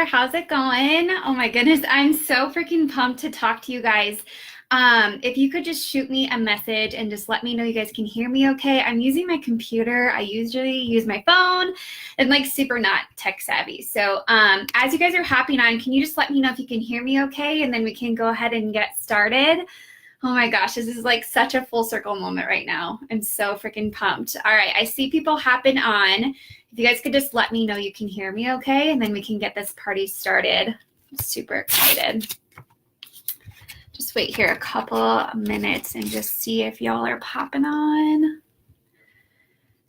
How's it going? Oh my goodness, I'm so freaking pumped to talk to you guys. If you could just shoot me a message and just let me know you guys can hear me okay. I'm using my computer. I usually use my phone and like super not tech savvy. So as you guys are hopping on, can you just let me know if you can hear me okay? And then we can go ahead and get started. Oh my gosh, this is like such a full circle moment right now. I'm so freaking pumped. All right, I see people hopping on. If you guys could just let me know you can hear me okay, and then we can get this party started. I'm super excited. Just wait here a couple minutes and just see if y'all are popping on.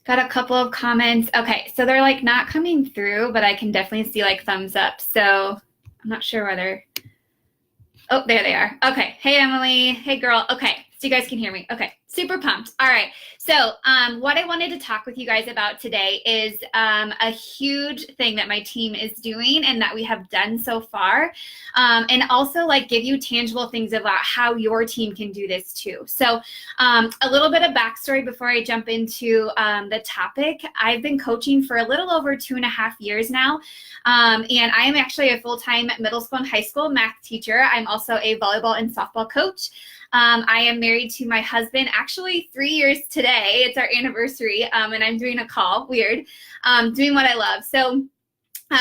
Got a couple of comments. Okay, so they're like not coming through, but I can definitely see like thumbs up. So I'm not sure whether... Oh, there they are. Okay. Hey, Emily. Hey, girl. Okay. So you guys can hear me. Okay. Super pumped. All right. So what I wanted to talk with you guys about today is a huge thing that my team is doing and that we have done so far. And also like give you tangible things about how your team can do this too. So a little bit of backstory before I jump into the topic. I've been coaching for a little over 2.5 years now. And I am actually a full-time middle school and high school math teacher. I'm also a volleyball and softball coach. I am married to my husband, actually 3 years today. It's our anniversary, and I'm doing a call, weird, doing what I love. So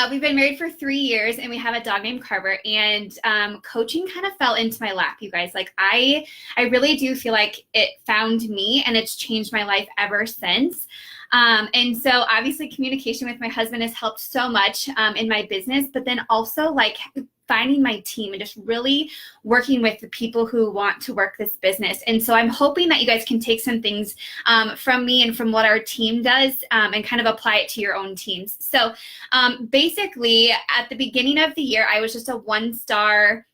we've been married for 3 years, and we have a dog named Carver, and coaching kind of fell into my lap, you guys. Like I really do feel like it found me, and it's changed my life ever since. And so obviously communication with my husband has helped so much in my business, but then also like finding my team and just really working with the people who want to work this business. And so I'm hoping that you guys can take some things from me and from what our team does and kind of apply it to your own teams. So basically at the beginning of the year, I was just a 1-star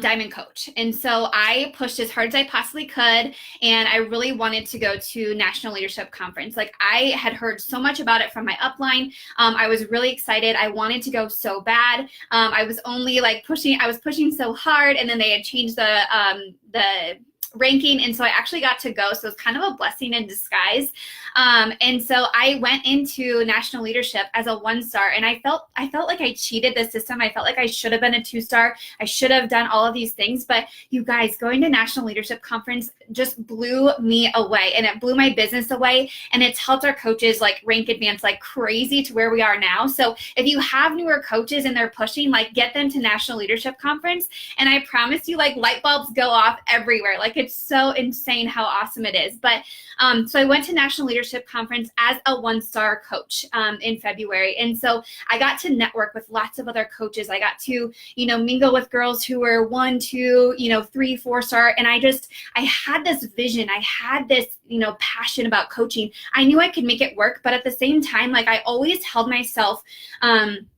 diamond coach. And so I pushed as hard as I possibly could. And I really wanted to go to National Leadership Conference. Like I had heard so much about it from my upline. I was really excited. I wanted to go so bad. I was only like pushing so hard. And then they had changed the ranking. And so I actually got to go. So it's kind of a blessing in disguise. And so I went into national leadership as a 1-star, and I felt like I cheated the system. I felt like I should have been a 2-star. I should have done all of these things. But you guys, going to National Leadership Conference just blew me away, and it blew my business away. And it's helped our coaches like rank advance like crazy to where we are now. So if you have newer coaches and they're pushing, like get them to National Leadership Conference. And I promise you, like light bulbs go off everywhere. Like it's so insane how awesome it is. But so I went to National Leadership Conference as a 1-star coach in February. And so I got to network with lots of other coaches. I got to, mingle with girls who were 1, 2, 3, 4-star. And I had this vision. I had this, passion about coaching. I knew I could make it work, but at the same time, like I always held myself down.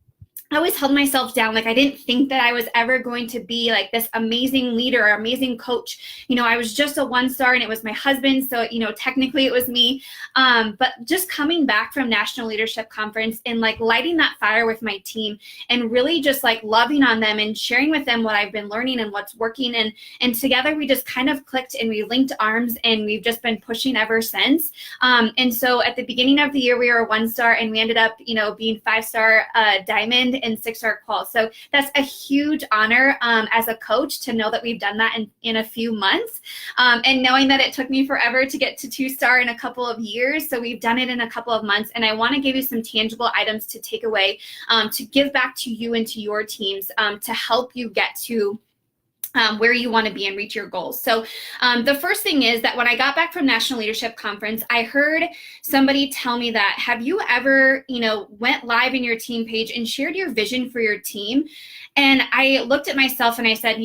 Like I didn't think that I was ever going to be like this amazing leader or amazing coach. I was just a 1-star, and it was my husband. So, technically it was me. But just coming back from National Leadership Conference and like lighting that fire with my team and really just like loving on them and sharing with them what I've been learning and what's working. And together we just kind of clicked and we linked arms, and we've just been pushing ever since. And so at the beginning of the year, we were a 1-star, and we ended up, being 5-star diamond and 6-star qual. So that's a huge honor as a coach to know that we've done that in a few months, and knowing that it took me forever to get to 2-star in a couple of years. So we've done it in a couple of months, and I want to give you some tangible items to take away, to give back to you and to your teams, to help you get to where you want to be and reach your goals. So the first thing is that when I got back from National Leadership Conference, I heard somebody tell me that, have you ever, went live in your team page and shared your vision for your team? And I looked at myself and I said,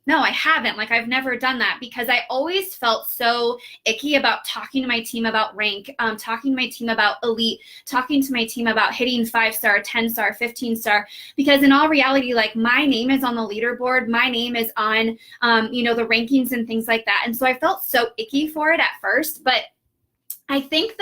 no, I haven't. Like I've never done that, because I always felt so icky about talking to my team about rank, talking to my team about elite, talking to my team about hitting 5-star, 10-star, 15-star, because in all reality, like my name is on the leaderboard, my name is on, the rankings and things like that. And so I felt so icky for it at first, but I think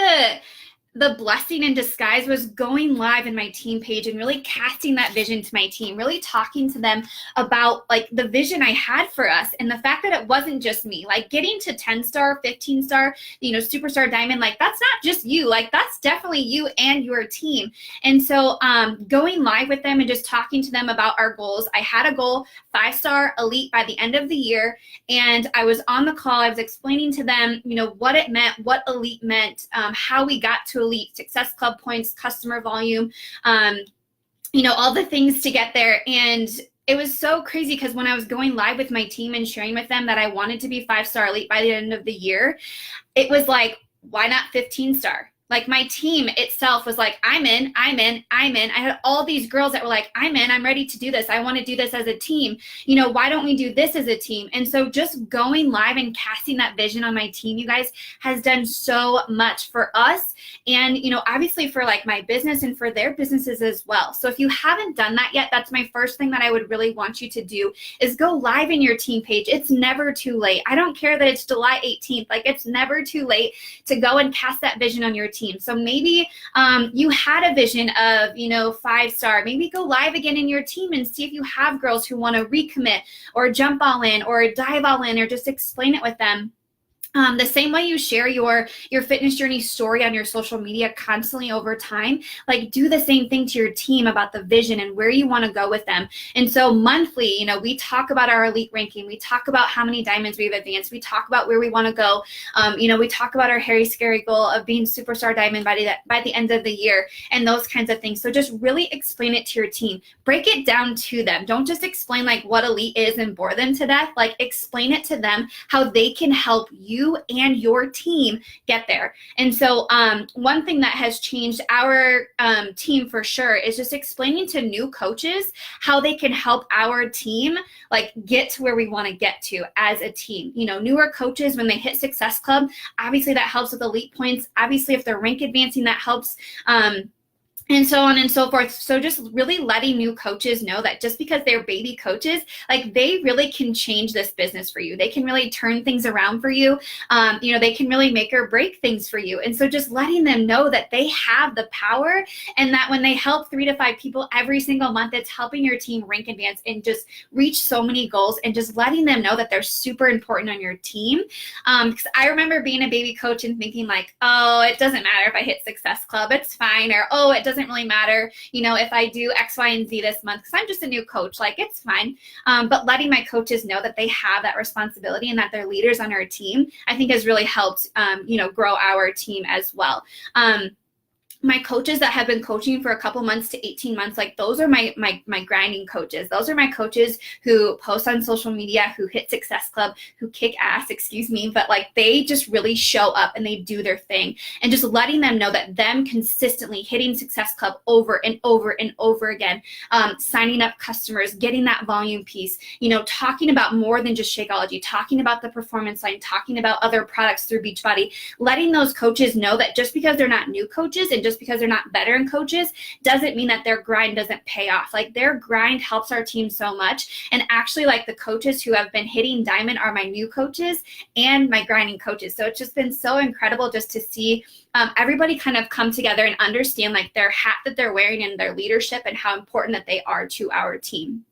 the blessing in disguise was going live in my team page and really casting that vision to my team, really talking to them about like the vision I had for us and the fact that it wasn't just me. Like getting to 10-star, 15-star, superstar diamond, like that's not just you, like that's definitely you and your team. And so going live with them and just talking to them about our goals. I had a goal, 5-star elite by the end of the year. And I was on the call, I was explaining to them, what it meant, what elite meant, how we got to elite, Success Club points, customer volume, all the things to get there. And it was so crazy because when I was going live with my team and sharing with them that I wanted to be 5-star elite by the end of the year, it was like, why not 15-star? Like my team itself was like, I'm in. I had all these girls that were like, I'm in, I'm ready to do this. I want to do this as a team. Why don't we do this as a team? And so just going live and casting that vision on my team, you guys, has done so much for us. And, obviously for like my business and for their businesses as well. So if you haven't done that yet, that's my first thing that I would really want you to do is go live in your team page. It's never too late. I don't care that it's July 18th. Like it's never too late to go and cast that vision on your team. So maybe you had a vision of, 5-star. Maybe go live again in your team and see if you have girls who want to recommit or jump all in or dive all in or just explain it with them. The same way you share your fitness journey story on your social media constantly over time, like do the same thing to your team about the vision and where you want to go with them. And so monthly, we talk about our elite ranking. We talk about how many diamonds we've advanced. We talk about where we want to go. We talk about our hairy, scary goal of being superstar diamond by the end of the year and those kinds of things. So just really explain it to your team. Break it down to them. Don't just explain like what elite is and bore them to death. Like explain it to them how they can help you and your team get there. And so one thing that has changed our team for sure is just explaining to new coaches how they can help our team like get to where we want to get to as a team. Newer coaches, when they hit Success Club, obviously that helps with elite points. Obviously, if they're rank advancing, that helps. And so on and so forth. So just really letting new coaches know that just because they're baby coaches, like they really can change this business for you. They can really turn things around for you. They can really make or break things for you. And so just letting them know that they have the power and that when they help 3 to 5 people every single month, it's helping your team rank advance and just reach so many goals and just letting them know that they're super important on your team. Because I remember being a baby coach and thinking like, oh, it doesn't matter if I hit Success Club, it's fine. Or, oh, it doesn't really matter, if I do X, Y, and Z this month, because I'm just a new coach, like it's fine. But letting my coaches know that they have that responsibility and that they're leaders on our team, I think has really helped, grow our team as well. My coaches that have been coaching for a couple months to 18 months, like those are my grinding coaches. Those are my coaches who post on social media, who hit Success Club, who kick ass, but like they just really show up and they do their thing. And just letting them know that them consistently hitting Success Club over and over and over again, signing up customers, getting that volume piece, talking about more than just Shakeology, talking about the performance line, talking about other products through Beachbody, letting those coaches know that just because they're not new coaches and just because they're not veteran coaches doesn't mean that their grind doesn't pay off. Like their grind helps our team so much. And actually like the coaches who have been hitting diamond are my new coaches and my grinding coaches. So it's just been so incredible just to see everybody kind of come together and understand like their hat that they're wearing and their leadership and how important that they are to our team.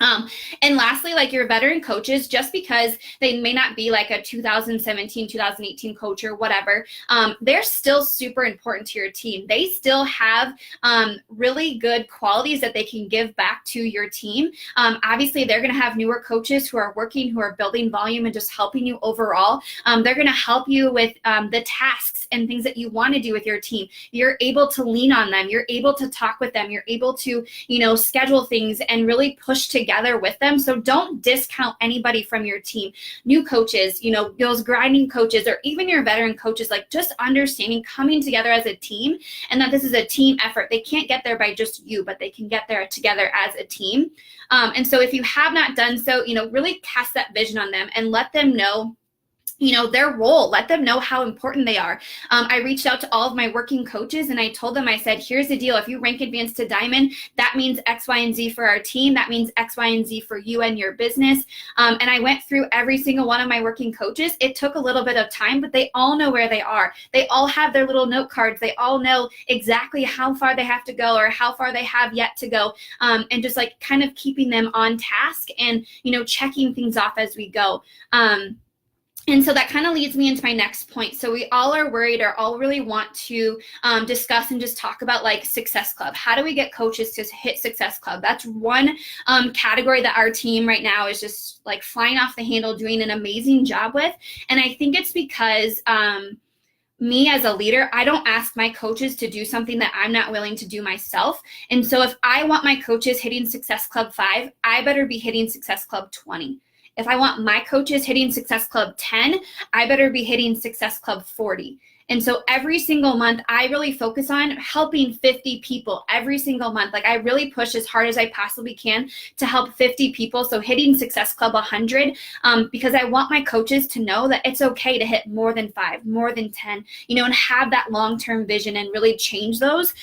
And lastly, like your veteran coaches, just because they may not be like a 2017, 2018 coach or whatever, they're still super important to your team. They still have really good qualities that they can give back to your team. Obviously, they're going to have newer coaches who are working, who are building volume and just helping you overall. They're going to help you with the tasks and things that you want to do with your team. You're able to lean on them. You're able to talk with them. You're able to, schedule things and really push together with them. So don't discount anybody from your team. New coaches, those grinding coaches, or even your veteran coaches, like just understanding coming together as a team and that this is a team effort. They can't get there by just you, but they can get there together as a team. And so if you have not done so, really cast that vision on them and let them know their role. Let them know how important they are. I reached out to all of my working coaches and I told them, I said, here's the deal. If you rank advanced to diamond, that means X, Y, and Z for our team. That means X, Y, and Z for you and your business. And I went through every single one of my working coaches. It took a little bit of time, but they all know where they are. They all have their little note cards. They all know exactly how far they have to go or how far they have yet to go. And just like kind of keeping them on task and, checking things off as we go. And so that kind of leads me into my next point. So we all are worried or all really want to discuss and just talk about like Success Club. How do we get coaches to hit Success Club? That's one category that our team right now is just like flying off the handle, doing an amazing job with. And I think it's because me as a leader, I don't ask my coaches to do something that I'm not willing to do myself. And so if I want my coaches hitting Success Club 5, I better be hitting Success Club 20. If I want my coaches hitting Success Club 10, I better be hitting Success Club 40. And so every single month, I really focus on helping 50 people every single month. Like I really push as hard as I possibly can to help 50 people. So hitting Success Club 100, because I want my coaches to know that it's okay to hit more than 5, more than 10, and have that long-term vision and really change those.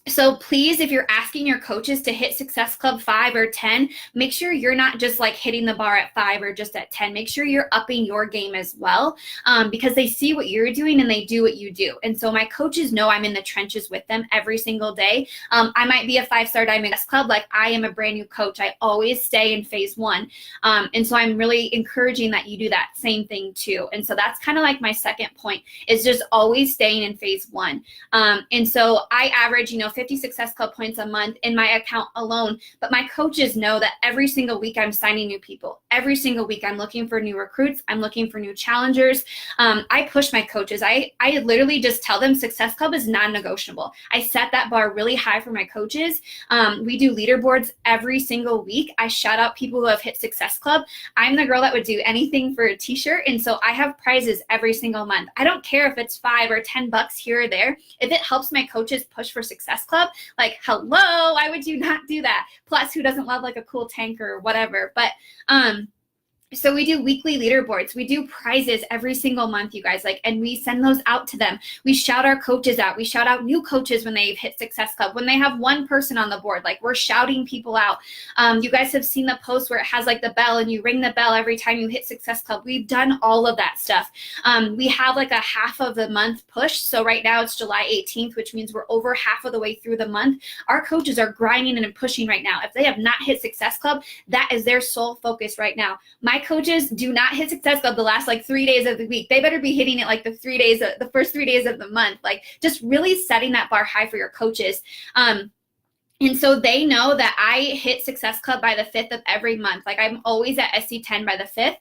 So please, if you're asking your coaches to hit Success Club 5 or 10, make sure you're not just like hitting the bar at 5 or just at 10. Make sure you're upping your game as well, because they see what you're doing and they do what you do. And so my coaches know I'm in the trenches with them every single day. I might be a 5-star Diamond Club, like I am a brand new coach. I always stay in phase 1. And so I'm really encouraging that you do that same thing too. And so that's kind of like my second point, is just always staying in phase 1. And so I average, 50 Success Club points a month in my account alone, but my coaches know that every single week I'm signing new people. Every single week I'm looking for new recruits. I'm looking for new challengers. I push my coaches. I literally just tell them Success Club is non-negotiable. I set that bar really high for my coaches. We do leaderboards every single week. I shout out people who have hit Success Club. I'm the girl that would do anything for a t-shirt, and so I have prizes every single month. I don't care if it's $5 or $10 here or there. If it helps my coaches push for Success Club, like, hello, why would you not do that? Plus, who doesn't love like a cool tank or whatever? But so we do weekly leaderboards. We do prizes every single month, you guys, and we send those out to them. We shout our coaches out. We shout out new coaches when they've hit Success Club. When they have one person on the board, we're shouting people out. You guys have seen the post where it has the bell and you ring the bell every time you hit Success Club. We've done all of that stuff. We have a half of the month push. So right now it's July 18th, which means we're over half of the way through the month. Our coaches are grinding and pushing right now. If they have not hit Success Club, that is their sole focus right now. My coaches do not hit Success Club the last 3 days of the week. They better be hitting it the first 3 days of the month. Just really setting that bar high for your coaches. And so they know that I hit Success Club by the 5th of every month. I'm always at SC10 by the 5th.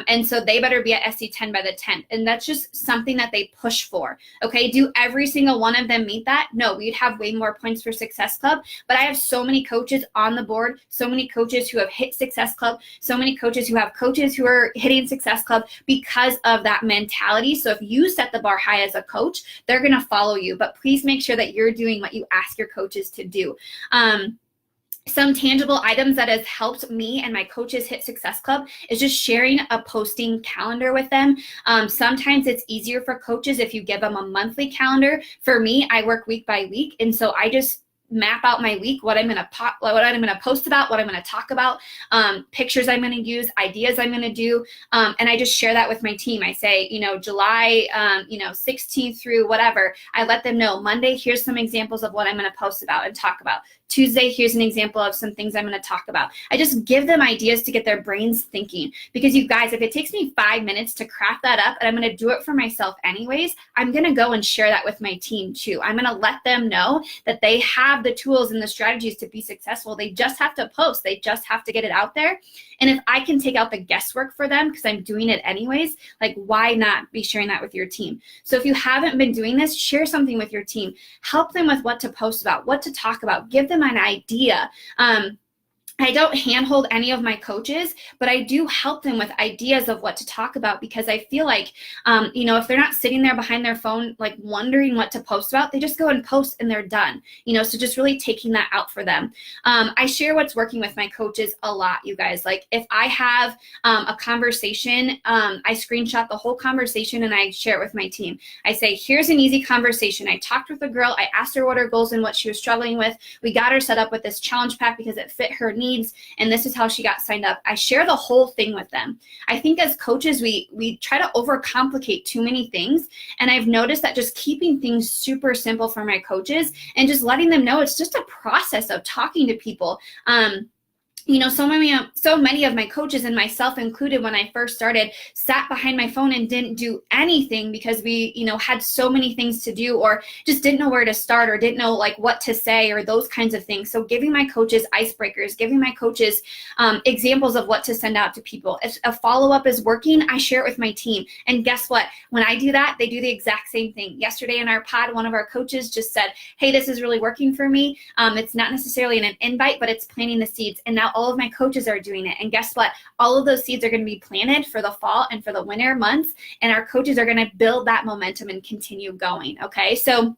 And so they better be at SC10 by the 10th. And that's just something that they push for. Okay, do every single one of them meet that? No, we'd have way more points for Success Club. But I have so many coaches on the board, so many coaches who have hit Success Club, so many coaches who have coaches who are hitting Success Club because of that mentality. So if you set the bar high as a coach, they're going to follow you. But please make sure that you're doing what you ask your coaches to do. Some tangible items that has helped me and my coaches hit Success Club is just sharing a posting calendar with them. Sometimes it's easier for coaches if you give them a monthly calendar. For me, I work week by week, and so I just map out my week, what I'm going to post about, what I'm going to talk about, pictures I'm going to use, ideas I'm going to do. And I just share that with my team. I say, July, 16th through whatever, I let them know Monday, here's some examples of what I'm going to post about and talk about. Tuesday, here's an example of some things I'm going to talk about. I just give them ideas to get their brains thinking, because you guys, if it takes me 5 minutes to craft that up and I'm going to do it for myself anyways, I'm going to go and share that with my team too. I'm going to let them know that they have the tools and the strategies to be successful. They just have to post. They just have to get it out there. And if I can take out the guesswork for them because I'm doing it anyways, why not be sharing that with your team? So if you haven't been doing this, share something with your team. Help them with what to post about, what to talk about. Give them an idea. I don't handhold any of my coaches, but I do help them with ideas of what to talk about, because I feel like, if they're not sitting there behind their phone, like wondering what to post about, they just go and post and they're done, so just really taking that out for them. I share what's working with my coaches a lot, you guys. Like if I have a conversation, I screenshot the whole conversation and I share it with my team. I say, here's an easy conversation. I talked with a girl. I asked her what her goals and what she was struggling with. We got her set up with this challenge pack because it fit her needs, and this is how she got signed up. I share the whole thing with them. I think as coaches, we try to overcomplicate too many things, and I've noticed that just keeping things super simple for my coaches and just letting them know it's just a process of talking to people. So many of my coaches, and myself included when I first started, sat behind my phone and didn't do anything because we, had so many things to do, or just didn't know where to start, or didn't know like what to say, or those kinds of things. So giving my coaches icebreakers, giving my coaches examples of what to send out to people. If a follow-up is working, I share it with my team. And guess what? When I do that, they do the exact same thing. Yesterday in our pod, one of our coaches just said, hey, this is really working for me. It's not necessarily an invite, but it's planting the seeds. And now all of my coaches are doing it. And guess what? All of those seeds are going to be planted for the fall and for the winter months. And our coaches are going to build that momentum and continue going. Okay. So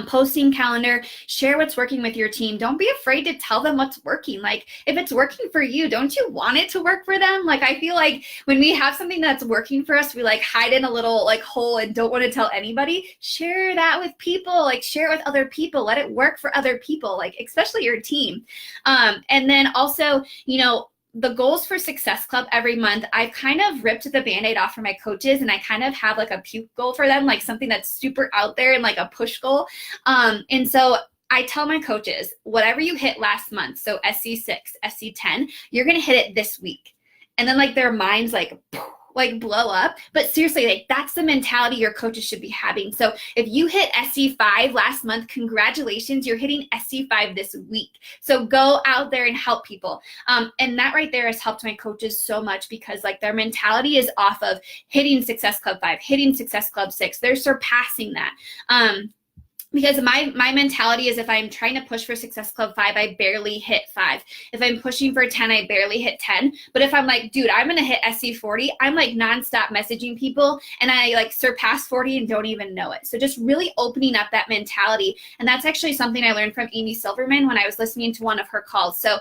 posting calendar, share what's working with your team. Don't be afraid to tell them what's working. Like if it's working for you, don't you want it to work for them? Like I feel like when we have something that's working for us, we like hide in a little like hole and don't want to tell anybody. Share that with people, like share it with other people. Let it work for other people, like especially your team. And then also, the goals for Success Club every month, I've kind of ripped the Band-Aid off for my coaches, and I kind of have like a puke goal for them, like something that's super out there and like a push goal. And so I tell my coaches, whatever you hit last month, so SC6, SC10, you're going to hit it this week. And then like their minds like blow up. But seriously, like that's the mentality your coaches should be having. So if you hit SC5 last month, congratulations, you're hitting SC5 this week. So go out there and help people. And that right there has helped my coaches so much, because like their mentality is off of hitting Success Club 5, hitting Success Club 6. They're surpassing that. Because my mentality is if I'm trying to push for Success Club 5, I barely hit 5. If I'm pushing for 10, I barely hit 10. But if I'm like, dude, I'm going to hit SC40, I'm like nonstop messaging people, and I like surpass 40 and don't even know it. So just really opening up that mentality. And that's actually something I learned from Amy Silverman when I was listening to one of her calls. So,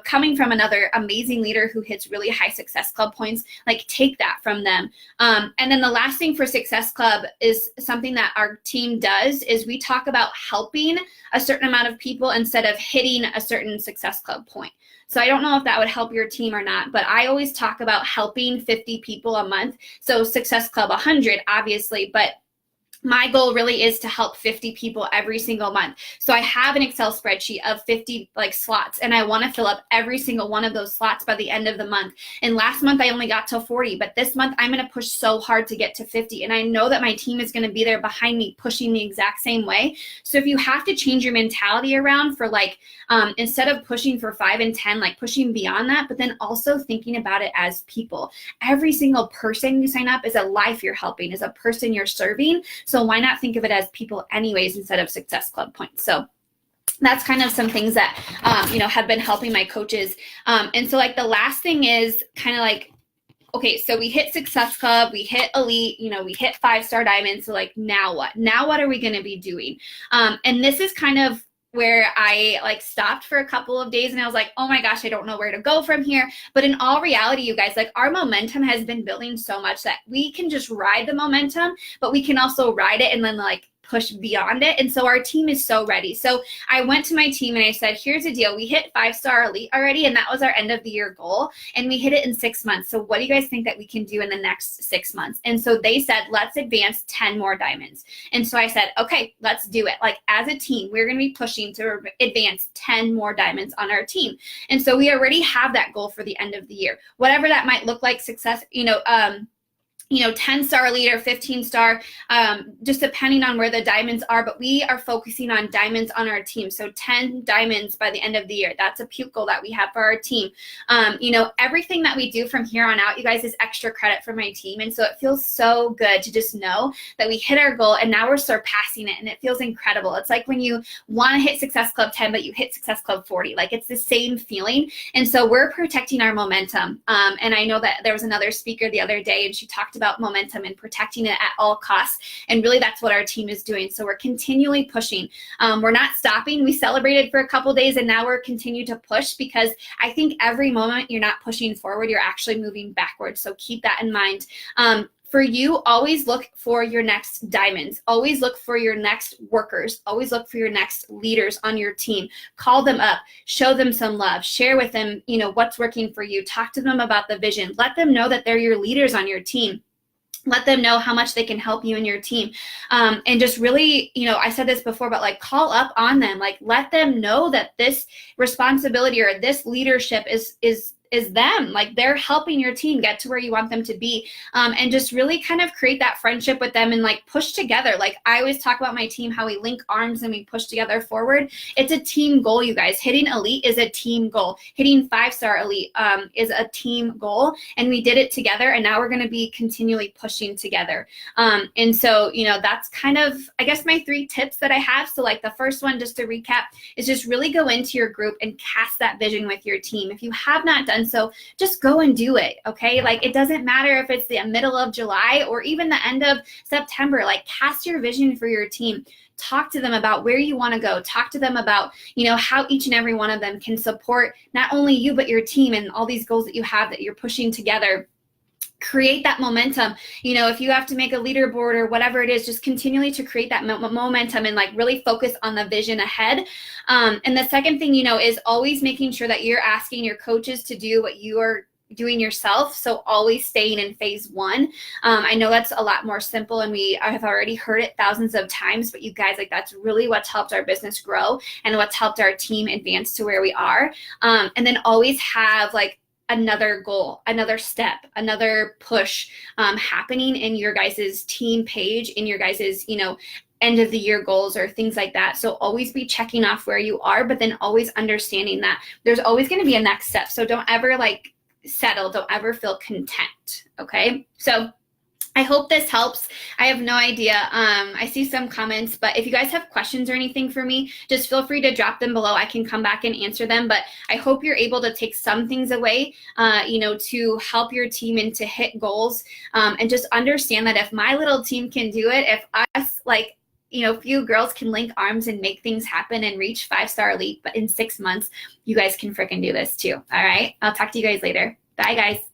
coming from another amazing leader who hits really high Success Club points, like take that from them. And then the last thing for Success Club is something that our team does is we talk about helping a certain amount of people instead of hitting a certain Success Club point. So I don't know if that would help your team or not, but I always talk about helping 50 people a month. So Success Club 100, obviously, but my goal really is to help 50 people every single month. So I have an Excel spreadsheet of 50 like slots, and I want to fill up every single one of those slots by the end of the month. And last month I only got to 40, but this month I'm going to push so hard to get to 50. And I know that my team is going to be there behind me pushing the exact same way. So if you have to change your mentality around for like, instead of pushing for 5 and 10, like pushing beyond that, but then also thinking about it as people. Every single person you sign up is a life you're helping, is a person you're serving. So why not think of it as people anyways instead of Success Club points? So that's kind of some things that, have been helping my coaches. And so like the last thing is kind of like, okay, so we hit Success Club, we hit Elite, we hit 5-star Diamond. So like, now what? Now what are we going to be doing? And this is kind of where I like stopped for a couple of days and I was like, oh my gosh, I don't know where to go from here. But in all reality, you guys, like our momentum has been building so much that we can just ride the momentum, but we can also ride it and then like push beyond it. And so our team is so ready. So I went to my team and I said, here's the deal. We hit 5-star Elite already, and that was our end of the year goal. And we hit it in 6 months. So what do you guys think that we can do in the next 6 months? And so they said, let's advance 10 more diamonds. And so I said, okay, let's do it. Like as a team, we're going to be pushing to advance 10 more diamonds on our team. And so we already have that goal for the end of the year. Whatever that might look like, success, 10-star elite or 15-star, just depending on where the diamonds are. But we are focusing on diamonds on our team. So 10 diamonds by the end of the year. That's a puke goal that we have for our team. Everything that we do from here on out, you guys, is extra credit for my team. And so it feels so good to just know that we hit our goal and now we're surpassing it. And it feels incredible. It's like when you want to hit Success Club 10, but you hit Success Club 40. Like, it's the same feeling. And so we're protecting our momentum. And I know that there was another speaker the other day, and she talked about momentum and protecting it at all costs. And really, that's what our team is doing. So we're continually pushing. We're not stopping. We celebrated for a couple days, and now we're continue to push, because I think every moment you're not pushing forward, you're actually moving backwards. So keep that in mind. For you, always look for your next diamonds. Always look for your next workers. Always look for your next leaders on your team. Call them up. Show them some love. Share with them, what's working for you. Talk to them about the vision. Let them know that they're your leaders on your team. Let them know how much they can help you and your team. And just really, I said this before, but like, call up on them. Like, let them know that this responsibility or this leadership is them. Like, they're helping your team get to where you want them to be. And just really kind of create that friendship with them and like push together. Like, I always talk about my team, how we link arms and we push together forward. It's a team goal, you guys. Hitting elite is a team goal. Hitting 5-star elite is a team goal. And we did it together, and now we're going to be continually pushing together. And so, that's kind of, I guess, my 3 tips that I have. So like, the first one, just to recap, is just really go into your group and cast that vision with your team. If you have not done so, just go and do it. Okay. Like, it doesn't matter if it's the middle of July or even the end of September. Like, cast your vision for your team. Talk to them about where you want to go. Talk to them about, how each and every one of them can support not only you, but your team and all these goals that you have that you're pushing together. Create that momentum. If you have to make a leaderboard or whatever it is, just continually to create that momentum and like really focus on the vision ahead. And the second thing, is always making sure that you're asking your coaches to do what you are doing yourself. So always staying in phase 1. I know that's a lot more simple, and I have already heard it thousands of times, but you guys, like, that's really what's helped our business grow and what's helped our team advance to where we are. And then always have like another goal, another step, another push happening in your guys's team page, in your guys's, end of the year goals or things like that. So always be checking off where you are, but then always understanding that there's always going to be a next step. So don't ever like settle. Don't ever feel content. Okay. So I hope this helps. I have no idea. I see some comments, but if you guys have questions or anything for me, just feel free to drop them below. I can come back and answer them, but I hope you're able to take some things away, to help your team and to hit goals, and just understand that if my little team can do it, if us, like, few girls can link arms and make things happen and reach 5-star elite, but in 6 months, you guys can freaking do this too. All right. I'll talk to you guys later. Bye, guys.